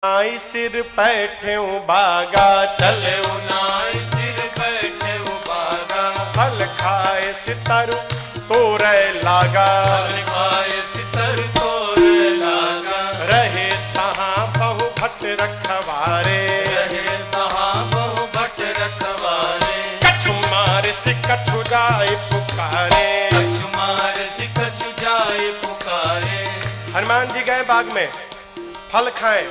नाई सिर बैठे बागा चले नाई सिर बैठे बागा फल खाए सितर तोरे लागा फल खाए सितर तोरे लागा रहे तहाँ बहु भट रखवारे रहे तहाँ बहु भट रखवारे कछु मारे से कछु जाए पुकारे कछु मारे से कछु जाए पुकारे। हनुमान जी गए बाग में फल खाए।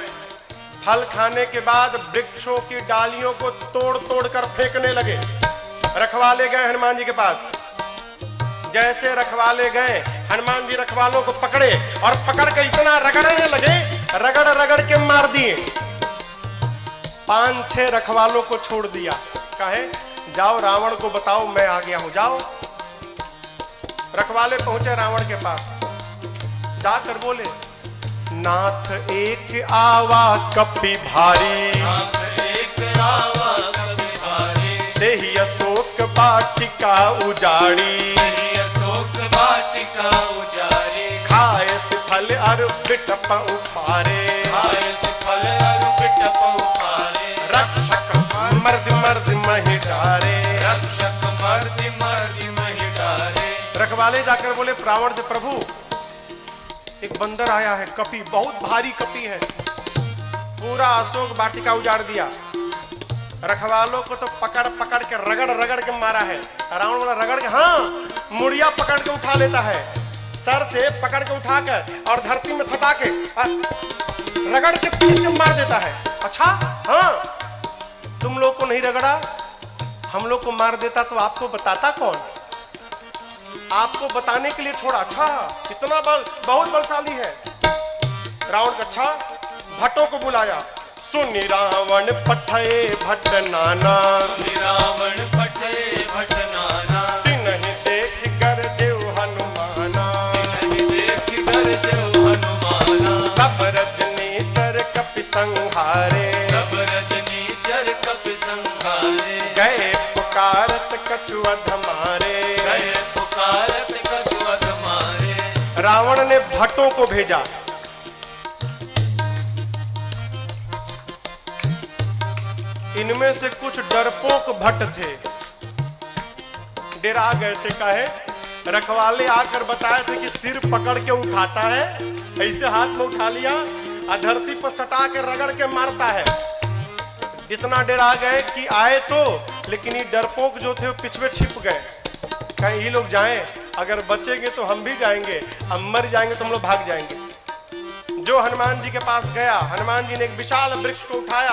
फल खाने के बाद वृक्षों की डालियों को तोड़ तोड़ कर फेंकने लगे। रखवाले गए हनुमान जी के पास। जैसे रखवाले गए हनुमान जी रखवालों को पकड़े और पकड़ कर इतना रगड़ने लगे, रगड़ रगड़ के मार दिए। 5-6 रखवालों को छोड़ दिया। कहे जाओ रावण को बताओ मैं आ गया हूं, जाओ। रखवाले पहुंचे रावण के पास। जाकर बोले नाथ एक आवा कपि भारी, नाथ एक आवा कपि भारी, देहि अशोक वाटिका उजाड़ी, देहि अशोक वाटिका उजाड़ी, खाए से फल अरु बिटप उफारे, खाए से फल अरु बिटप उफारे, रक्षक मर्द मर्द महि डारे, रक्षक मर्द मर्द महि डारे। रखवाले जाकर बोले रावण से प्रभु एक बंदर आया है, कपि, बहुत भारी कपि है, पूरा अशोक वाटिका उजाड़ दिया। रखवालों को तो पकड़ पकड़ के रगड़ रगड़ के मारा है। रावण बोला रगड़ के, हाँ मुड़िया पकड़ के उठा लेता है, सर से पकड़ के उठाकर और धरती में सटा के रगड़ के पीस के मार देता है। अच्छा हाँ, तुम लोग को नहीं रगड़ा, हम लोग को मार देता तो आपको बताता कौन? आपको बताने के लिए छोड़ा। अच्छा इतना बल, बहुत बलशाली है। रावण का अच्छा भट्टों को बुलाया। सुनि रावण पठे भट्ट नाना, रावण पठे भट्ट नाना, तिन्हि देख कर देव हनुमाना, तिन्हि देख कर देव हनुमाना, सब रजनीचर कपि संहारे, सब रजनीचर कपि संहारे, गए पुकारत कछु अधमारे, गए पुकारत कछु अधमारे। रावण ने भट्टों को भेजा। इनमें से कुछ डरपोक भट्ट थे, डरा गए थे। काहे? रखवाले आकर बताए थे कि सिर पकड़ के उठाता है, ऐसे हाथ में उठा लिया और धरती पर सटा के रगड़ के मारता है। इतना डरा गए कि आए तो, लेकिन ये डरपोक जो थे वो पिछवे छिप गए। कहीं ये लोग जाएं, अगर बचेंगे तो हम भी जाएंगे, हम मर जाएंगे तो हम लोग भाग जाएंगे। जो हनुमान जी के पास गया, हनुमान जी ने एक विशाल वृक्ष को उठाया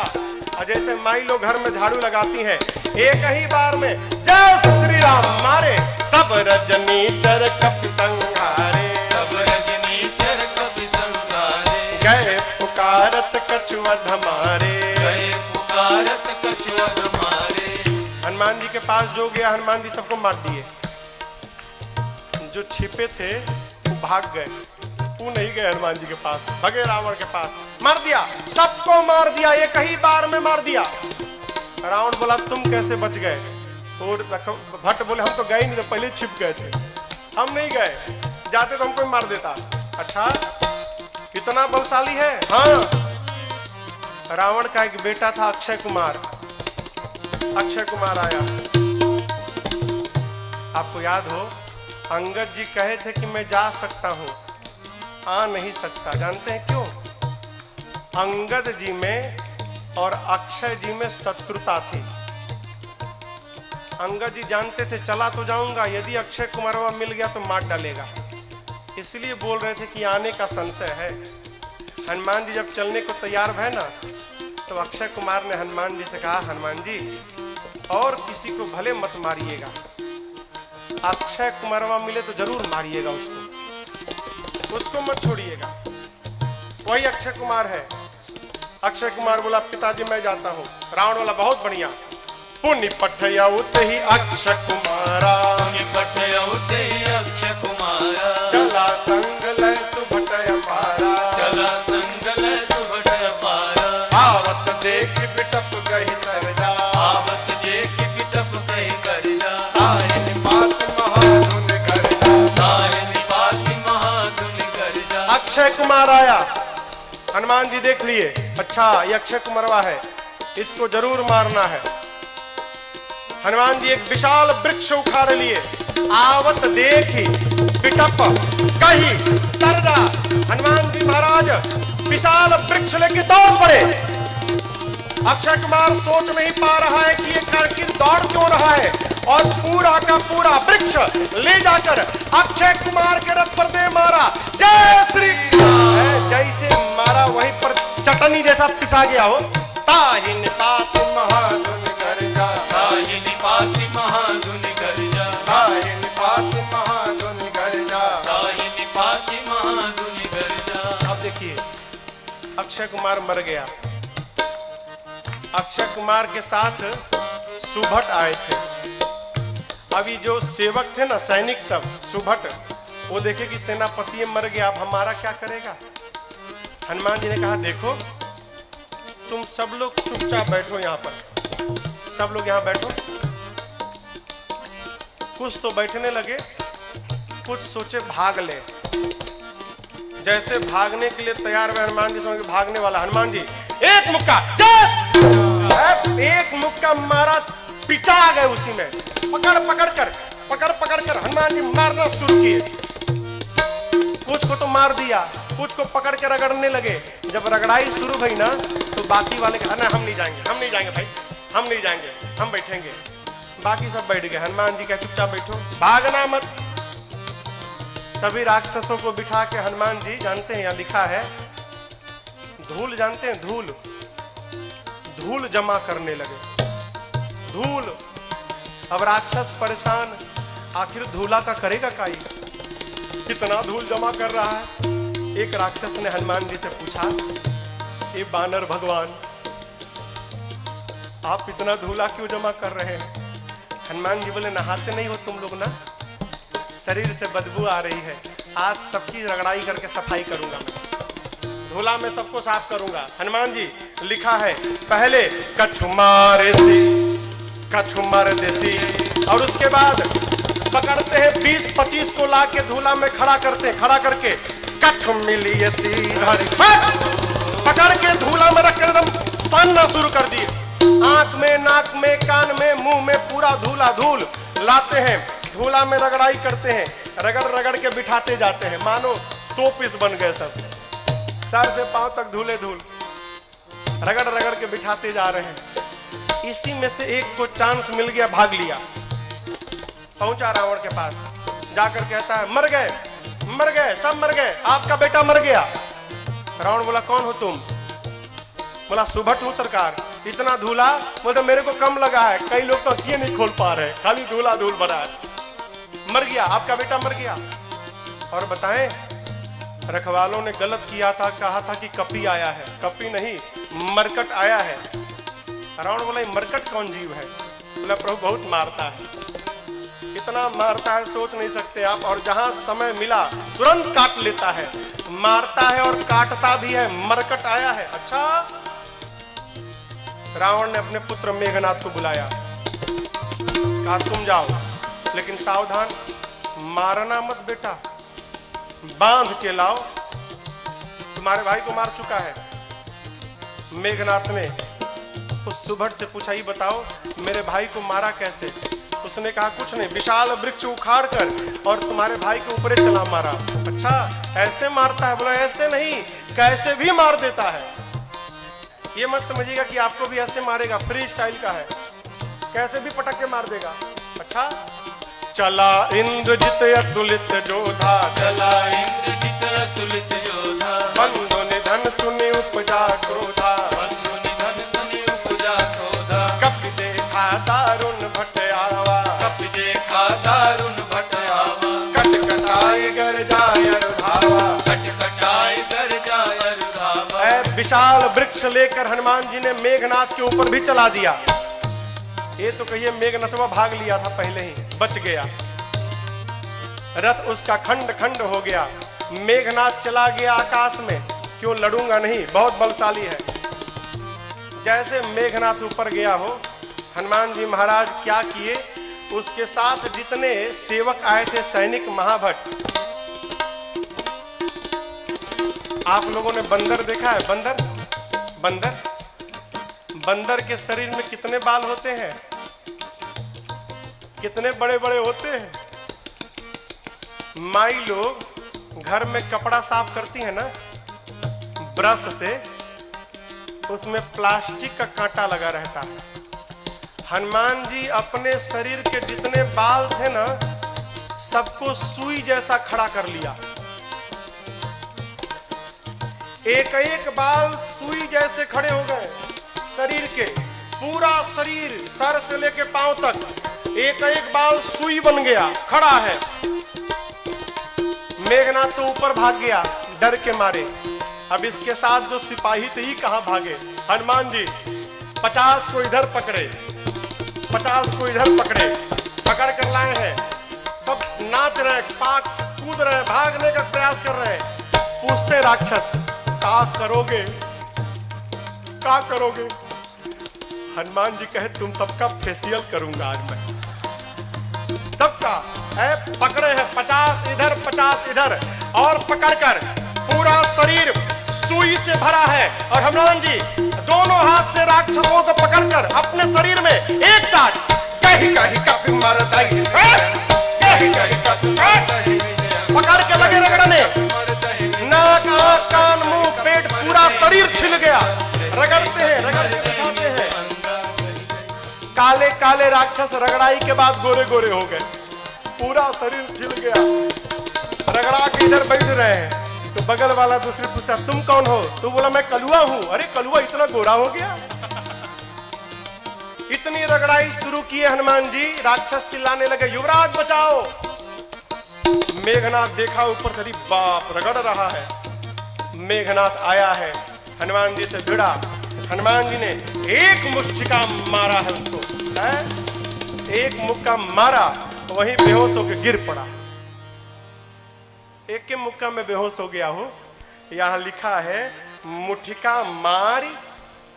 और जैसे माई लोग घर में झाड़ू लगाती हैं, एक ही बार में जय श्री राम मारे, सब रजनीचर कपि संहारे, सब रजनीचर कपि संहारे, गए पुकारत कछु अधमारे, गए पुकारत कछु अधमारे। हनुमान जी के पास जो गया हनुमान जी सबको मार दिए। जो छिपे थे वो भाग गए, वो नहीं गए हनुमान जी के पास, भगे रावण के पास, मार दिया, सबको मार दिया, एक ही बार में मार दिया। रावण बोला तुम कैसे बच गए? और भट्ट बोले हम तो गए नहीं, तो पहले छिप गए थे, हम नहीं गए, जाते तो हमको ही मार देता। अच्छा इतना बलशाली है? हाँ। रावण का एक बेटा था अक्षय कुमार। अक्षय कुमार आया, आपको याद हो अंगद जी कहे थे कि मैं जा सकता हूं, आ नहीं सकता। जानते हैं क्यों? अंगद जी में और अक्षय जी में शत्रुता थी। अंगद जी जानते थे चला तो जाऊंगा, यदि अक्षय कुमार मिल गया तो मार डालेगा, इसलिए बोल रहे थे कि आने का संशय है। हनुमान जी जब चलने को तैयार भय ना, तो अक्षय कुमार ने हनुमान जी से कहा हनुमान जी और किसी को भले मत मारिएगा, अक्षय कुमारवा मिले तो जरूर मारिएगा उसको मत छोड़िएगा। वही अक्षय कुमार है। अक्षय कुमार बोला पिताजी मैं जाता हूँ। रावण वाला बहुत बढ़िया, पुण्य पठयउत ही अक्षय कुमारा, पुण्य पठयउत ही अक्षय कुमारा, चला संग लय सुभटय पारा, चला संग लय सुभटय पारा, आवत देख बिटप गहि सरजा, आवत देख बिटप गहि सरजा, सायन बात महाधुन गर्जा, सायन बात महाधुन गर्जा। अक्षय कुमार आया, हनुमान जी देख लिए, अच्छा ये अक्षय कुमारवा है, इसको जरूर मारना है। हनुमान जी एक विशाल वृक्ष उखाड़ लिए, आवत देखी पिटप कही तरजा। हनुमान जी महाराज विशाल वृक्ष लेके दौड़ पड़े। अक्षय कुमार सोच नहीं पा रहा है कि ये आखिर दौड़ क्यों रहा है, और पूरा का पूरा वृक्ष ले जाकर अक्षय कुमार के रथ पर दे मारा। जय श्री राम। जैसे मारा वहीं पर चटनी जैसा पिसा गया हो। ताहिन पाति महाधुन गर्जा, ताहिन पाति महाधुन गर्जा, ताहिन पाति महाधुन गर्जा, ताहिन पाति महाधुन गर्जा। अब देखिए अक्षय कुमार मर गया। अक्षय कुमार के साथ सुभट आए थे। अभी जो सेवक थे ना, सैनिक सब सुभट, वो देखे कि सेनापति मर गया, अब हमारा क्या करेगा। हनुमान जी ने कहा देखो तुम सब लोग चुपचाप बैठो यहाँ पर, सब लोग यहाँ बैठो। कुछ तो बैठने लगे, कुछ सोचे भाग ले। जैसे भागने के लिए तैयार हुए हनुमान जी, समझ भागने वाला हनुमान जी एक मुक्का, एक मुक्का मारा, पिचा आ गए उसी में। पकड़ पकड़ कर हनुमान जी मारना शुरू किए। कुछ को तो मार दिया, कुछ को पकड़ के रगड़ने लगे। जब रगड़ाई शुरू हुई ना, तो बाकी वाले कहा ना हम नहीं जाएंगे भाई, हम नहीं जाएंगे, हम बैठेंगे। बाकी सब बैठ गए। हनुमान जी क्या चुपचाप बैठो, भागना मत। सभी राक्षसों को बिठा के हनुमान जी, जानते हैं यहाँ लिखा है धूल, जानते हैं धूल, धूल जमा करने लगे। धूल, अब राक्षस परेशान, आखिर धूला का करेगा काई, कितना धूल जमा कर रहा है। एक राक्षस ने हनुमान जी से पूछा, ये बानर भगवान आप इतना धूला क्यों जमा कर रहे हैं। हनुमान जी बोले नहाते नहीं हो तुम लोग ना, शरीर से बदबू आ रही है, आज सबकी रगड़ाई करके सफाई करूंगा मैं, धूला में सबको साफ करूंगा। हनुमान जी लिखा है पहले कछु मारे सी, कछु मार देसी, और उसके बाद पकड़ते हैं 20-25 को ला के धूला में खड़ा करते हैं, खड़ा करके कछु मिली सीधा पकड़ के धूला में रख कर एकदम सानना शुरू कर दिए। आंख में, नाक में, कान में, मुंह में पूरा धूला धूल लाते हैं, धूला में रगड़ाई करते हैं, रगड़ रगड़ के बिठाते जाते हैं, मानो 100 पीस बन गए सब, सर से पांव तक धूले धूल, रगड़ रगड़ के बिठाते जा रहे हैं। इसी में से एक को चांस मिल गया, भाग लिया, पहुंचा रावण के पास, जाकर कहता है मर गए, मर गए, सब मर गए, आपका बेटा मर गया। रावण बोला कौन हो तुम। बोला सुभट हूं सरकार, इतना धूला, बोलते मेरे को कम लगा है, कई लोग तो आंखें नहीं खोल पा रहे, खाली धूला धूल भरा है। मर गया, आपका बेटा मर गया। और बताएं रखवालों ने गलत किया था, कहा था कि कपी आया है, कपी नहीं मरकट आया है। रावण बोला मरकट कौन जीव है। बोला प्रभु बहुत मारता है, इतना मारता है सोच नहीं सकते आप, और जहां समय मिला तुरंत काट लेता है, मारता है और काटता भी है, मरकट आया है। अच्छा, रावण ने अपने पुत्र मेघनाथ को बुलाया, कहा तुम जाओ, लेकिन सावधान, मारना मत बेटा, बांध के लाओ, तुम्हारे भाई को मार चुका है। मेघनाथ ने उस सुभट से पूछा, ही बताओ मेरे भाई को मारा कैसे। उसने कहा कुछ नहीं, विशाल वृक्ष उखाड़ कर और तुम्हारे भाई के ऊपर चला मारा। अच्छा ऐसे मारता है। बोला ऐसे नहीं, कैसे भी मार देता है। ये मत समझिएगा कि आपको भी ऐसे मारेगा, फ्री स्टाइल का है, कैसे भी पटक के मार देगा। अच्छा, चला इंद्रजित अतुलित जोधा, चला इंद्रजित अतुलित योधा, बंधु निधन सुनि उपजा क्रोधा, बंधु निधन सुनि उपजा क्रोधा, कपि देखा दारुण भट आवा, कपि देखा दारुण भट आवा, कटकटाई गरजाय रुधावा, कटकटाई गरजाय रुधावा। विशाल वृक्ष लेकर हनुमान जी ने मेघनाथ के ऊपर भी चला दिया। ये तो कहिए मेघनाथवा भाग लिया था पहले ही, बच गया, रथ उसका खंड खंड हो गया। मेघनाथ चला गया आकाश में, क्यों लड़ूंगा नहीं, बहुत बलशाली है। जैसे मेघनाथ ऊपर गया हो, हनुमान जी महाराज क्या किए, उसके साथ जितने सेवक आए थे सैनिक महाभट, आप लोगों ने बंदर देखा है? बंदर बंदर बंदर के शरीर में कितने बाल होते हैं? कितने बड़े बड़े होते हैं। माई लोग घर में कपड़ा साफ करती है ना ब्रश से, उसमें प्लास्टिक का कांटा लगा रहता है। हनुमान जी अपने शरीर के जितने बाल थे ना, सबको सुई जैसा खड़ा कर लिया। एक एक बाल सुई जैसे खड़े हो गए शरीर के। पूरा शरीर सर से लेके पांव तक एक एक बाल सुई बन गया, खड़ा है। मेघनाथ तो ऊपर भाग गया डर के मारे। अब इसके साथ जो सिपाही थे ही कहां भागे। हनुमान जी 50 को इधर पकड़े, 50 को इधर पकड़े, पकड़ कर लाए हैं। सब नाच रहे, पाक कूद रहे, भागने का प्रयास कर रहे हैं। पूछते राक्षस, क्या करोगे, क्या करोगे? हनुमान जी कहे, तुम सबका फेशियल करूंगा आज मैं, सबका। पकड़े हैं 50 इधर 50 इधर, और पकड़कर पूरा शरीर सुई से भरा है। और हनुमान जी दोनों हाथ से राक्षसों को पकड़कर अपने शरीर में एक साथ कहीं कहीं कपी मारता ही, कहीं कहीं कपी पकड़ के लगे रगड़ने। नाक आंख कान मुंह पेट पूरा शरीर छिल गया। रगड़ते हैं, रगड़ते दिखाते हैं। काले काले राक्षस रगड़ाई के बाद गोरे गोरे हो गए, पूरा शरीर छिल गया। रगड़ा के इधर बैठ रहे हैं तो बगल वाला दूसरे पूछता, तुम कौन हो? तो बोला, मैं कलुआ हूं। अरे कलुआ इतना गोरा हो गया? इतनी रगड़ाई शुरू किए हनुमान जी, राक्षस चिल्लाने लगे, युवराज बचाओ। मेघनाथ देखा ऊपर से, बाप रगड़ रहा है। मेघनाथ आया है, हनुमान जी से भिड़ा। हनुमान जी ने एक मुष्टिका मारा है उसको, एक मुक्का मारा, वहीं बेहोश होकर गिर पड़ा। एक के मुक्का में बेहोश हो गया हो। यहां लिखा है, मुठिका मारी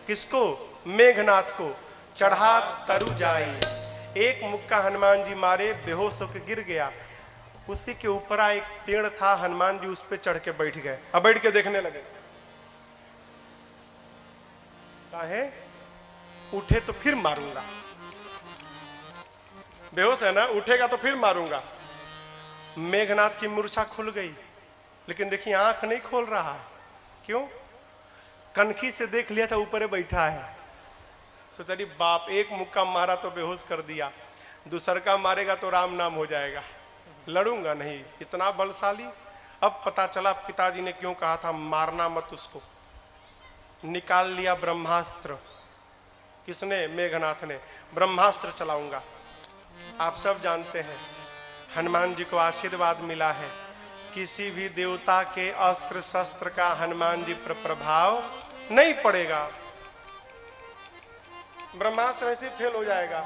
किसको? मेघनाथ को, चढ़ा तरु जाई। एक मुक्का हनुमान जी मारे, बेहोश होकर गिर गया। उसी के ऊपर एक पेड़ था, हनुमान जी उस पर चढ़ के बैठ गए। अब बैठ के देखने लगे, काहे? उठे तो फिर मारूंगा, बेहोश है ना, उठेगा तो फिर मारूंगा। मेघनाथ की मूर्छा खुल गई, लेकिन देखिए आंख नहीं खोल रहा। क्यों? कनखी से देख लिया था ऊपर बैठा है। सोचा, बाप एक मुक्का मारा तो बेहोश कर दिया, दूसर का मारेगा तो राम नाम हो जाएगा, लड़ूंगा नहीं, इतना बलशाली। अब पता चला पिताजी ने क्यों कहा था मारना मत उसको। निकाल लिया ब्रह्मास्त्र। किसने? मेघनाथ ने। ब्रह्मास्त्र चलाऊंगा। आप सब जानते हैं हनुमान जी को आशीर्वाद मिला है, किसी भी देवता के अस्त्र शस्त्र का हनुमान जी पर प्रभाव नहीं पड़ेगा, ब्रह्मास्त्र ऐसे फेल हो जाएगा।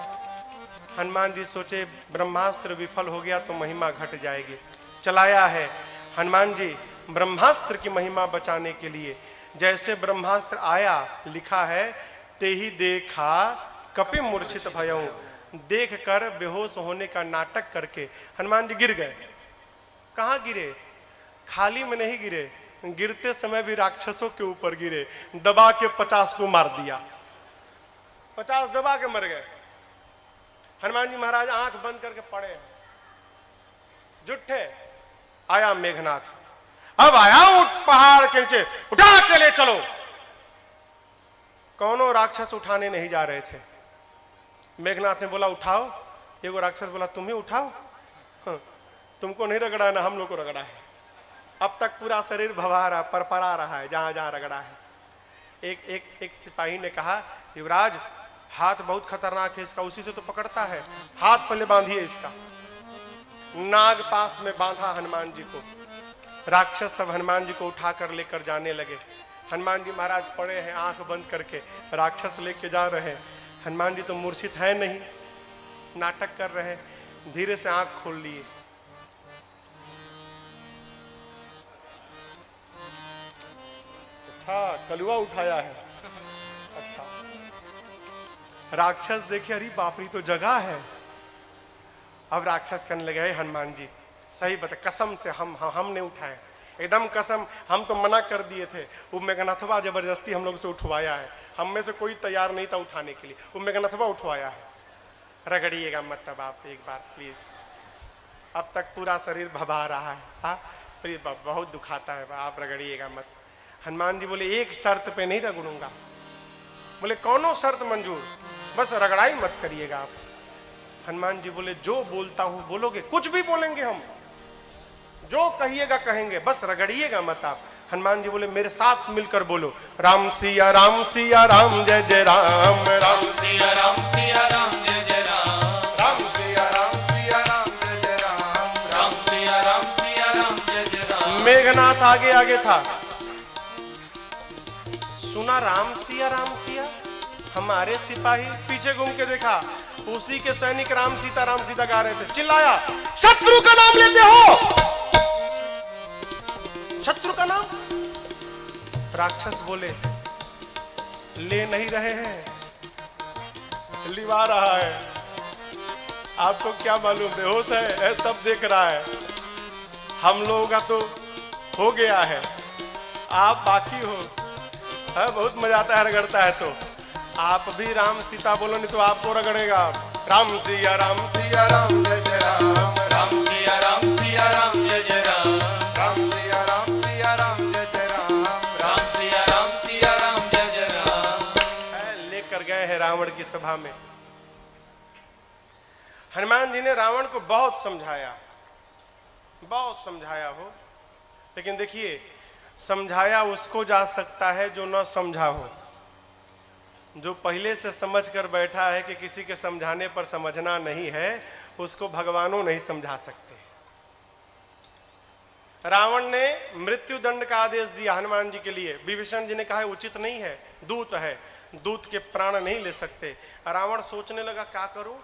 हनुमान जी सोचे ब्रह्मास्त्र विफल हो गया तो महिमा घट जाएगी। चलाया है हनुमान जी ब्रह्मास्त्र की महिमा बचाने के लिए। जैसे ब्रह्मास्त्र आया, लिखा है, ते ही देखा कपि मूर्छित भयऊ। देख कर बेहोश होने का नाटक करके हनुमान जी गिर गए। कहाँ गिरे? खाली में नहीं गिरे, गिरते समय भी राक्षसों के ऊपर गिरे। दबा के 50 को मार दिया, 50 दबा के मर गए। हनुमान जी महाराज आंख बंद करके पड़े हैं, जुट्ठे। आया मेघनाथ, अब आया उठ पहाड़ के नीचे, उठा के ले चलो। कौनों राक्षस उठाने नहीं जा रहे थे। मेघनाथ ने बोला उठाओ। एगो राक्षस बोला तुम ही उठाओ, तुमको नहीं रगड़ा ना, हम लोग को रगड़ा है। अब तक पूरा शरीर भवा रहा, परपरा रहा है जहां जहां रगड़ा है। एक सिपाही ने कहा, युवराज हाथ बहुत खतरनाक है इसका, उसी से तो पकड़ता है, हाथ पहले बांधिए इसका। नाग पास में बांधा हनुमान जी को। राक्षस सब हनुमान जी को उठा कर लेकर जाने लगे। हनुमान जी महाराज पड़े हैं आंख बंद करके, राक्षस लेके जा रहे हैं। हनुमान जी तो मूर्छित है नहीं, नाटक कर रहे हैं। धीरे से आंख खोल लिए। अच्छा, कलुआ उठाया है। अच्छा, राक्षस देखे, अरे बाप रे तो जगह है। अब राक्षस कहने लगे, हनुमान जी सही बता, कसम से हमने उठाए। एकदम कसम, हम तो मना कर दिए थे। वो मेघनाथवा जबरदस्ती हम लोग से उठवाया है, हम में से कोई तैयार नहीं था उठाने के लिए, वो मेघनाथवा उठवाया है। रगड़िएगा मत तब आप एक बार प्लीज, अब तक पूरा शरीर भभा रहा है। हाँ प्लीज, बहुत दुखाता है, आप रगड़िएगा मत। हनुमान जी बोले एक शर्त पे नहीं रगड़ूंगा। बोले कौनो शर्त मंजूर, बस रगड़ाई मत करिएगा आप। हनुमान जी बोले जो बोलता हूं बोलोगे? कुछ भी बोलेंगे हम, जो कहिएगा कहेंगे, बस रगड़िएगा मत आप। हनुमान जी बोले मेरे साथ मिलकर बोलो, राम सिया राम सिया राम जय जय राम, राम सिया राम सिया राम जय जय राम, राम सिया राम सिया राम जय जय राम, राम सिया राम सिया राम जय जय राम। मेघनाथ आगे आगे था, सुना राम सिया हमारे सिपाही, पीछे घूम के देखा उसी के सैनिक राम सीता गा रहे थे। चिल्लाया शत्रु का नाम लेते हो, शत्रु का नाम? राक्षस बोले ले नहीं रहे हैं, लिवा रहा है। आपको क्या मालूम, बेहोश है तब देख रहा है। हम लोगों का तो हो गया है, आप बाकी हो। है बहुत मजा आता है रगड़ता है तो। आप भी राम सीता बोलो, नहीं तो आपको रगड़ेगा। राम सिया राम जय जय राम, राम सिया राम जय जय राम, राम सिया राम जय जय राम, राम सिया राम जय जय राम। लेकर गए हैं रावण की सभा में। हनुमान जी ने रावण को बहुत समझाया हो, लेकिन देखिए समझाया उसको जा सकता है जो न समझा हो। जो पहले से समझ कर बैठा है कि किसी के समझाने पर समझना नहीं है, उसको भगवानों नहीं समझा सकते। रावण ने मृत्यु दंड का आदेश दिया हनुमान जी के लिए। विभीषण जी ने कहा उचित नहीं है, दूत है, दूत के प्राण नहीं ले सकते। रावण सोचने लगा क्या करूं,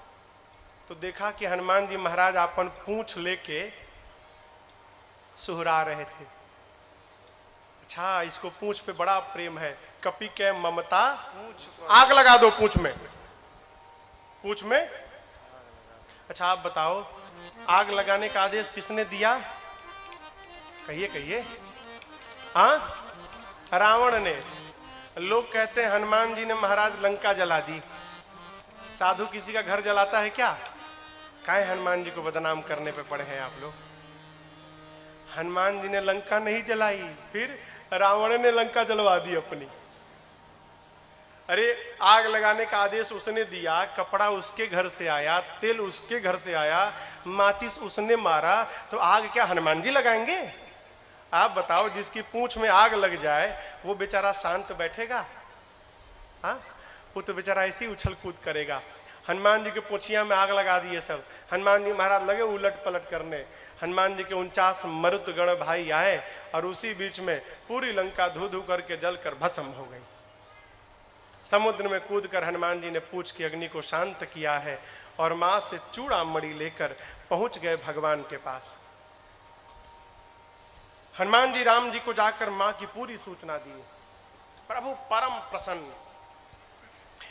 तो देखा कि हनुमान जी महाराज अपन पूंछ लेके सुहरा रहे थे। अच्छा, इसको पूंछ पे बड़ा प्रेम है, कपि के ममता, आग लगा दो पूंछ में। अच्छा आप बताओ, आग लगाने का आदेश किसने दिया? कहिए। हाँ, रावण ने। लोग कहते हैं हनुमान जी ने महाराज लंका जला दी। साधु किसी का घर जलाता है क्या? काहे हनुमान जी को बदनाम करने पे पड़े हैं आप लोग। हनुमान जी ने लंका नहीं जलाई, फिर रावण ने लंका जलवा दी अपनी। अरे आग लगाने का आदेश उसने दिया, कपड़ा उसके घर से आया, तेल उसके घर से आया, माचिस उसने मारा, तो आग क्या हनुमान जी लगाएंगे? आप बताओ, जिसकी पूंछ में आग लग जाए वो बेचारा शांत बैठेगा? हाँ, वो तो बेचारा ऐसे ही उछल कूद करेगा। हनुमान जी के पोछिया में आग लगा दिए सब। हनुमान जी महाराज लगे उलट पलट करने। हनुमान जी के 49 मरुतगण भाई आए और उसी बीच में पूरी लंका धू धू करके जलकर भस्म हो गई। समुद्र में कूदकर हनुमान जी ने पूछ की अग्नि को शांत किया है और मां से चूड़ा मणि लेकर पहुंच गए भगवान के पास। हनुमान जी राम जी को जाकर मां की पूरी सूचना दी। प्रभु परम प्रसन्न।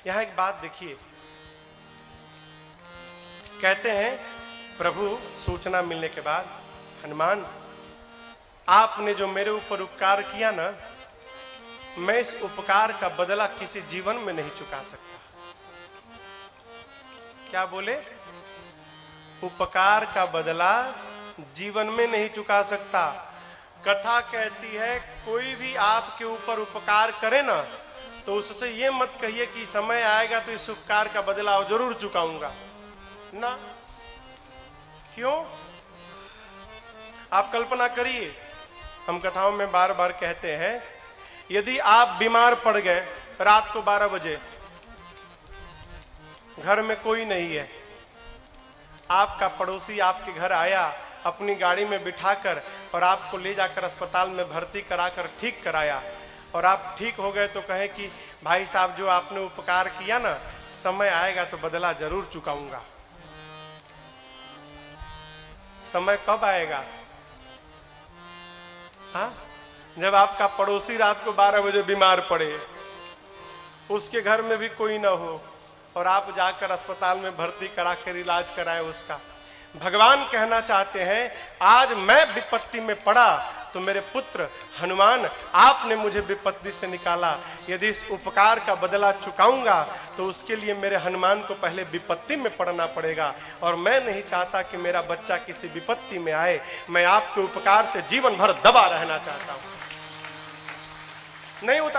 यहां एक बात देखिए, कहते हैं प्रभु सूचना मिलने के बाद, हनुमान आपने जो मेरे ऊपर उपकार किया ना, मैं इस उपकार का बदला किसी जीवन में नहीं चुका सकता। क्या बोले? उपकार का बदला जीवन में नहीं चुका सकता। कथा कहती है कोई भी आपके ऊपर उपकार करे ना, तो उससे ये मत कहिए कि समय आएगा तो इस उपकार का बदला जरूर चुकाऊंगा ना। क्यों? आप कल्पना करिए, हम कथाओं में बार बार कहते हैं, यदि आप बीमार पड़ गए रात को 12 बजे, घर में कोई नहीं है, आपका पड़ोसी आपके घर आया, अपनी गाड़ी में बिठाकर और आपको ले जाकर अस्पताल में भर्ती कराकर ठीक कराया, और आप ठीक हो गए तो कहे कि भाई साहब जो आपने उपकार किया ना, समय आएगा तो बदला जरूर चुकाऊंगा। समय कब आएगा? हाँ, जब आपका पड़ोसी रात को 12 बजे बीमार पड़े, उसके घर में भी कोई ना हो और आप जाकर अस्पताल में भर्ती कराकर इलाज कराए उसका। भगवान कहना चाहते हैं, आज मैं विपत्ति में पड़ा तो मेरे पुत्र हनुमान, आपने मुझे विपत्ति से निकाला, यदि इस उपकार का बदला चुकाऊंगा तो उसके लिए मेरे हनुमान को पहले विपत्ति में पड़ना पड़ेगा, और मैं नहीं चाहता कि मेरा बच्चा किसी विपत्ति में आए। मैं आपके उपकार से जीवन भर दबा रहना चाहता हूं। नहीं